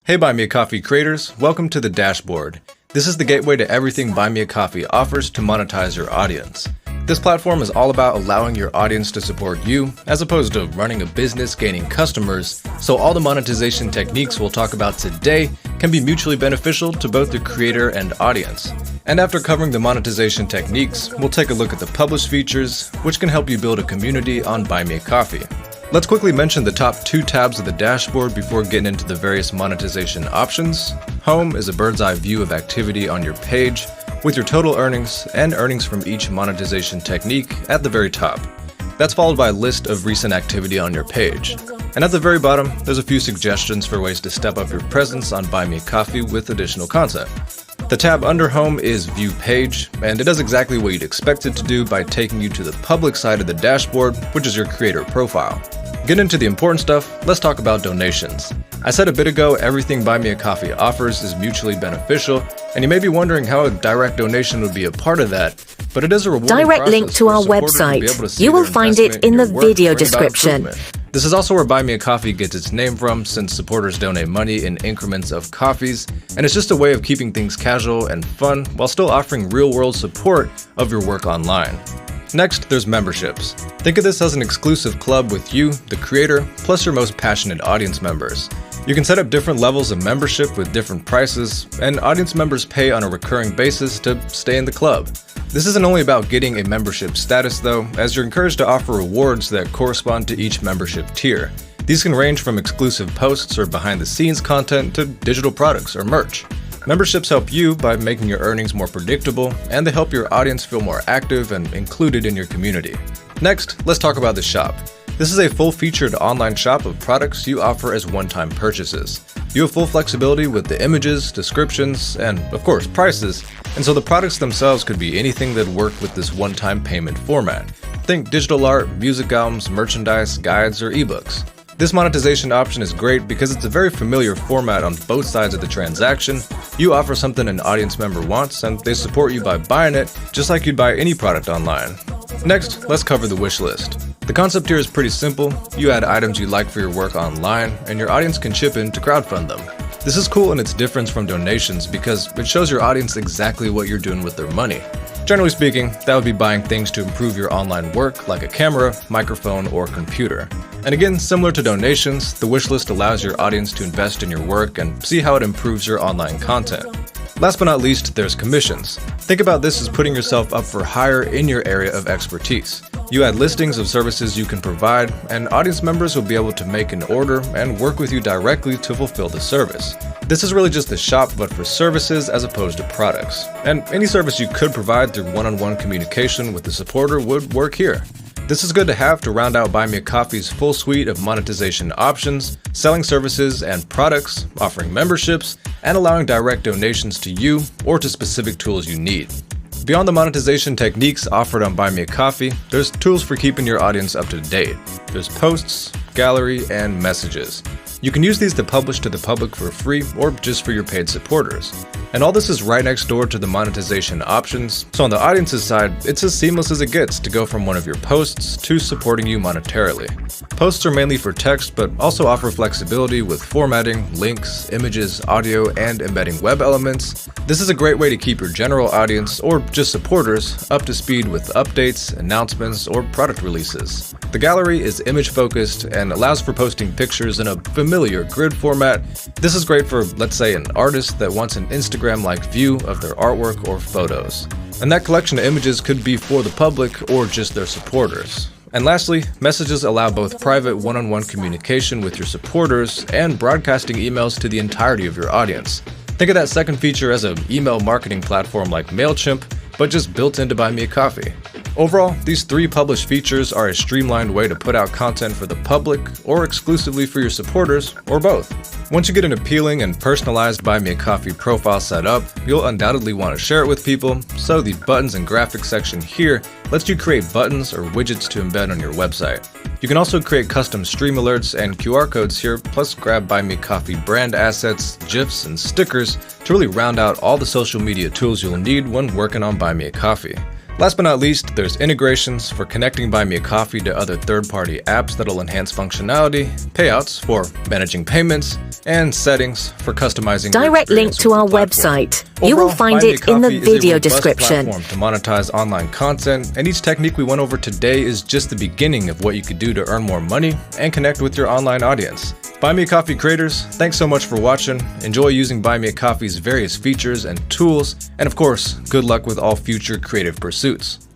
Hey Buy Me a Coffee creators, welcome to the dashboard. This is the gateway to everything Buy Me a Coffee offers to monetize your audience. This platform is all about allowing your audience to support you, as opposed to running a business gaining customers, so all the monetization techniques we'll talk about today can be mutually beneficial to both the creator and audience. And after covering the monetization techniques, we'll take a look at the publish features, which can help you build a community on Buy Me a Coffee. Let's quickly mention the top two tabs of the dashboard before getting into the various monetization options. Home is a bird's eye view of activity on your page, with your total earnings and earnings from each monetization technique at the very top. That's followed by a list of recent activity on your page. And at the very bottom, there's a few suggestions for ways to step up your presence on Buy Me a Coffee with additional content. The tab under Home is View Page, and it does exactly what you'd expect it to do by taking you to the public side of the dashboard, which is your creator profile. Getting into the important stuff, let's talk about donations. I said a bit ago, everything Buy Me a Coffee offers is mutually beneficial, and you may be wondering how a direct donation would be a part of that, but it is a rewarding direct link to our website. You will find it in the video description. This is also where Buy Me a Coffee gets its name from, since supporters donate money in increments of coffees, and it's just a way of keeping things casual and fun while still offering real-world support of your work online. Next, there's memberships. Think of this as an exclusive club with you, the creator, plus your most passionate audience members. You can set up different levels of membership with different prices, and audience members pay on a recurring basis to stay in the club. This isn't only about getting a membership status though, as you're encouraged to offer rewards that correspond to each membership tier. These can range from exclusive posts or behind-the-scenes content to digital products or merch. Memberships help you by making your earnings more predictable, and they help your audience feel more active and included in your community. Next, let's talk about the shop. This is a full-featured online shop of products you offer as one-time purchases. You have full flexibility with the images, descriptions, and, of course, prices, and so the products themselves could be anything that work with this one-time payment format. Think digital art, music albums, merchandise, guides, or ebooks. This monetization option is great because it's a very familiar format on both sides of the transaction. You offer something an audience member wants, and they support you by buying it, just like you'd buy any product online. Next, let's cover the wish list. The concept here is pretty simple. You add items you'd like for your work online, and your audience can chip in to crowdfund them. This is cool in its difference from donations because it shows your audience exactly what you're doing with their money. Generally speaking, that would be buying things to improve your online work like a camera, microphone, or computer. And again, similar to donations, the wishlist allows your audience to invest in your work and see how it improves your online content. Last but not least, there's commissions. Think about this as putting yourself up for hire in your area of expertise. You add listings of services you can provide, and audience members will be able to make an order and work with you directly to fulfill the service. This is really just a shop, but for services as opposed to products. And any service you could provide through one-on-one communication with the supporter would work here. This is good to have to round out Buy Me a Coffee's full suite of monetization options, selling services and products, offering memberships, and allowing direct donations to you or to specific tools you need. Beyond the monetization techniques offered on Buy Me a Coffee, there's tools for keeping your audience up to date. There's posts, gallery, and messages. You can use these to publish to the public for free or just for your paid supporters. And all this is right next door to the monetization options, so on the audience's side, it's as seamless as it gets to go from one of your posts to supporting you monetarily. Posts are mainly for text, but also offer flexibility with formatting, links, images, audio, and embedding web elements. This is a great way to keep your general audience, or just supporters, up to speed with updates, announcements, or product releases. The gallery is image-focused and allows for posting pictures in a familiar grid format. This is great for, let's say, an artist that wants an Instagram-like view of their artwork or photos. And that collection of images could be for the public or just their supporters. And lastly, messages allow both private one-on-one communication with your supporters and broadcasting emails to the entirety of your audience. Think of that second feature as an email marketing platform like MailChimp, but just built into Buy Me a Coffee. Overall, these three published features are a streamlined way to put out content for the public or exclusively for your supporters, or both. Once you get an appealing and personalized Buy Me a Coffee profile set up, you'll undoubtedly want to share it with people, so the buttons and graphics section here lets you create buttons or widgets to embed on your website. You can also create custom stream alerts and QR codes here, plus grab Buy Me a Coffee brand assets, GIFs, and stickers to really round out all the social media tools you'll need when working on Buy Me a Coffee. Last but not least, there's integrations for connecting Buy Me a Coffee to other third-party apps that'll enhance functionality, payouts for managing payments, and settings for customizing. Direct link to our website. You will find it in the video description. To monetize online content, and each technique we went over today is just the beginning of what you could do to earn more money and connect with your online audience. Buy Me a Coffee creators, thanks so much for watching. Enjoy using Buy Me a Coffee's various features and tools, and of course, good luck with all future creative pursuits.